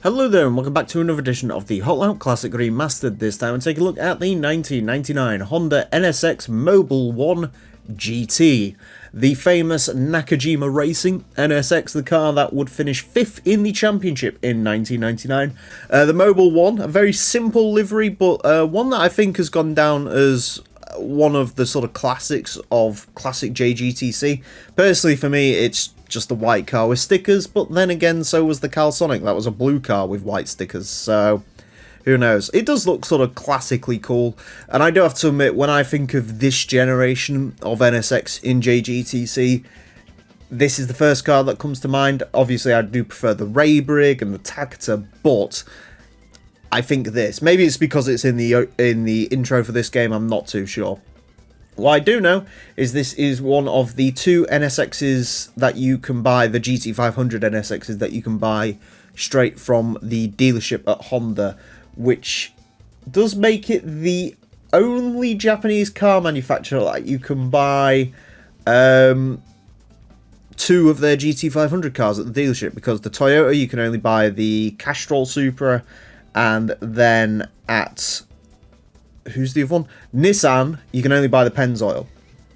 Hello there and welcome back to another edition of the Hotline Classic Remastered. This time we'll take a look at the 1999 Honda NSX Mobil 1 GT. The famous Nakajima Racing NSX, the car that would finish 5th in the championship in 1999. The Mobil 1, a very simple livery, but one that I think has gone down as one of the sort of classics of classic JGTC. Personally, for me, it's just a white car with stickers, but then again, so was the Calsonic. That was a blue car with white stickers, so who knows. It does look sort of classically cool, and I do have to admit, when I think of this generation of NSX in JGTC, this is the first car that comes to mind. Obviously, I do prefer the Raybrig and the Tacta, but I think this. Maybe it's because it's in the intro for this game, I'm not too sure. What I do know is this is one of the two NSXs that you can buy, the GT500 NSXs that you can buy straight from the dealership at Honda, which does make it the only Japanese car manufacturer that you can buy two of their GT500 cars at the dealership, because the Toyota you can only buy the Castrol Supra, and then at who's the other one? Nissan, you can only buy the Pennzoil.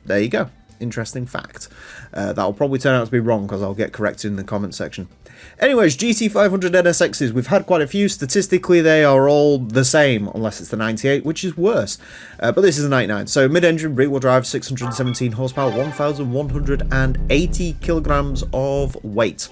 There you go. Interesting fact. That'll probably turn out to be wrong because I'll get corrected in the comment section. Anyways, GT500 NSXs, we've had quite a few. Statistically, they are all the same, unless it's the 98, which is worse. But this is the 99. So, mid-engine, rear-wheel drive, 617 horsepower, 1,180 kilograms of weight.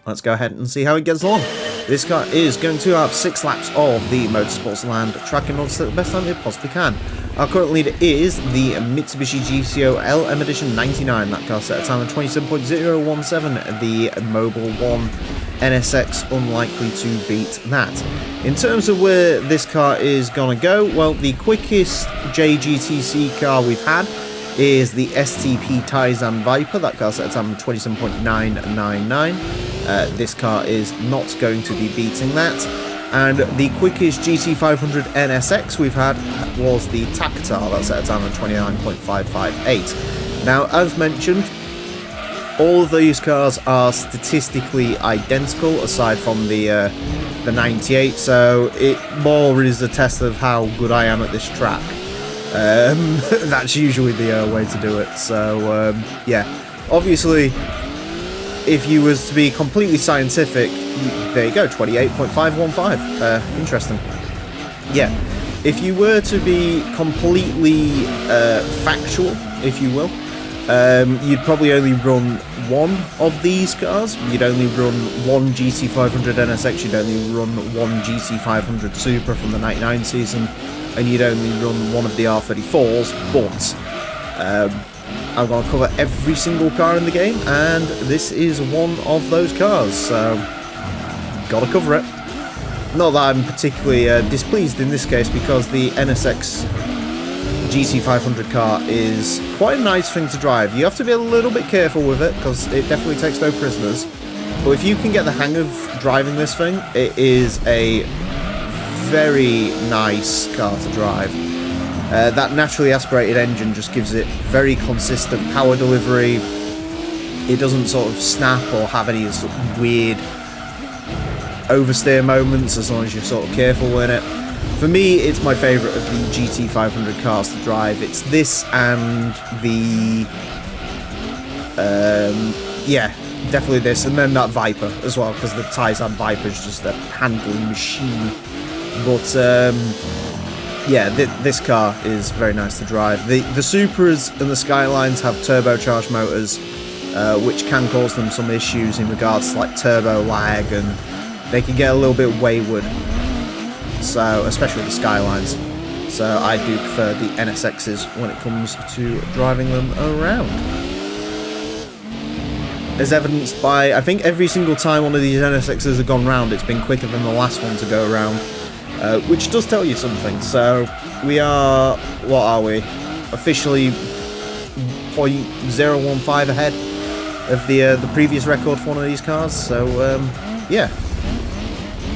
Let's go ahead and see how it gets along. This car is going to have 6 laps of the Motorsports Land track in order to set the best time it possibly can. Our current leader is the Mitsubishi GCO LM Edition 99. That car set a time of 27.017. The Mobil 1 NSX unlikely to beat that. In terms of where this car is going to go, well, the quickest JGTC car we've had is the STP Taizan Viper. That car set a time of 27.999. This car is not going to be beating that. And the quickest GT500 NSX we've had was the Tactar. That set a time of 29.558. Now, as mentioned, all of these cars are statistically identical, aside from the 98. So it more is a test of how good I am at this track. That's usually the way to do it. So yeah, obviously, if you was to be completely scientific, there you go, 28.515. Interesting. Yeah, if you were to be completely factual, if you will, you'd probably only run one of these cars. You'd only run one GT500 NSX, you'd only run one GT500 Supra from the 99 season, and you'd only run one of the R34s, but I'm going to cover every single car in the game, and this is one of those cars, so got to cover it. Not that I'm particularly displeased in this case, because the NSX GT500 car is quite a nice thing to drive. You have to be a little bit careful with it, because it definitely takes no prisoners, but if you can get the hang of driving this thing, it is a very nice car to drive. That naturally aspirated engine just gives it very consistent power delivery. It doesn't sort of snap or have any sort of weird oversteer moments, as long as you're sort of careful in it. For me, it's my favourite of the GT500 cars to drive. It's this and the yeah, definitely this, and then that Viper as well, because the Taizan Viper is just a handling machine. But yeah, this car is very nice to drive. The Supras and the Skylines have turbocharged motors, which can cause them some issues in regards to like turbo lag, and they can get a little bit wayward. So, especially the Skylines. So I do prefer the NSXs when it comes to driving them around. As evidenced by, I think every single time one of these NSXs have gone round, it's been quicker than the last one to go around. Which does tell you something. So we are, what are we? Officially 0.015 ahead of the previous record for one of these cars. So yeah,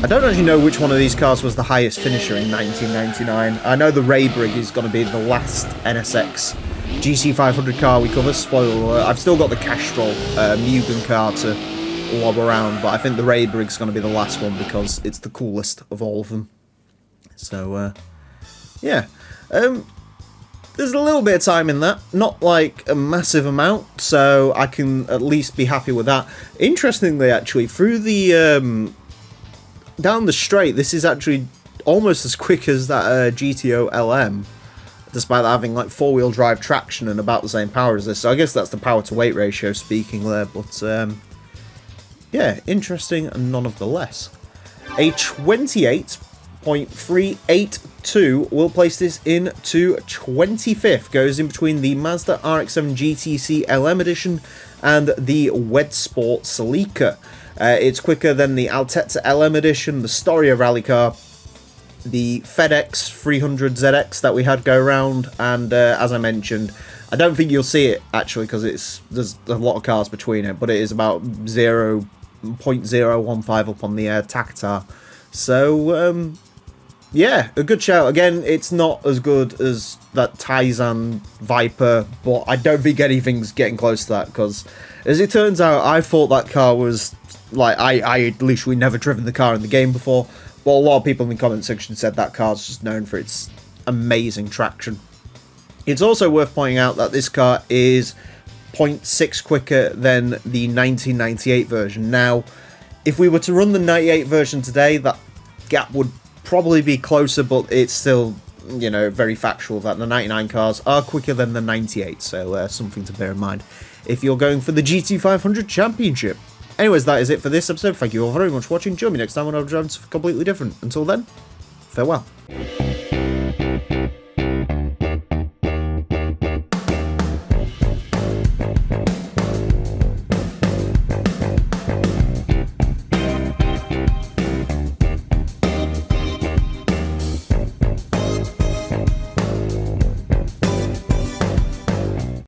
I don't actually know which one of these cars was the highest finisher in 1999. I know the Raybrig is going to be the last NSX GT500 car we cover. Spoiler alert, I've still got the Castrol Mugen car to lob around, but I think the Raid Brig's going to be the last one because it's the coolest of all of them. So, yeah. There's a little bit of time in that, not like a massive amount, so I can at least be happy with that. Interestingly, actually, through the, down the straight, this is actually almost as quick as that GTO LM, despite having like 4-wheel drive traction and about the same power as this, so I guess that's the power to weight ratio speaking there, but, yeah, interesting nonetheless. A 28.382 will place this into 25th. Goes in between the Mazda RX-7 GTC LM Edition and the Wed Sport Celica. It's quicker than the Altezza LM Edition, the Storia rally car, the FedEx 300ZX that we had go around, and as I mentioned, I don't think you'll see it actually because there's a lot of cars between it, but it is about 0.015 up on the Tactar. So, yeah, a good shout. Again, it's not as good as that Tizen Viper, but I don't think anything's getting close to that, because as it turns out, I thought that car was, like, I had literally never driven the car in the game before, but a lot of people in the comment section said that car's just known for its amazing traction. It's also worth pointing out that this car is 0.6 quicker than the 1998 version. Now, if we were to run the 98 version today, that gap would probably be closer, but it's still, you know, very factual that the 99 cars are quicker than the 98, so something to bear in mind if you're going for the GT500 Championship. Anyways, that is it for this episode. Thank you all very much for watching. Join me next time when I'll drive something completely different. Until then, farewell.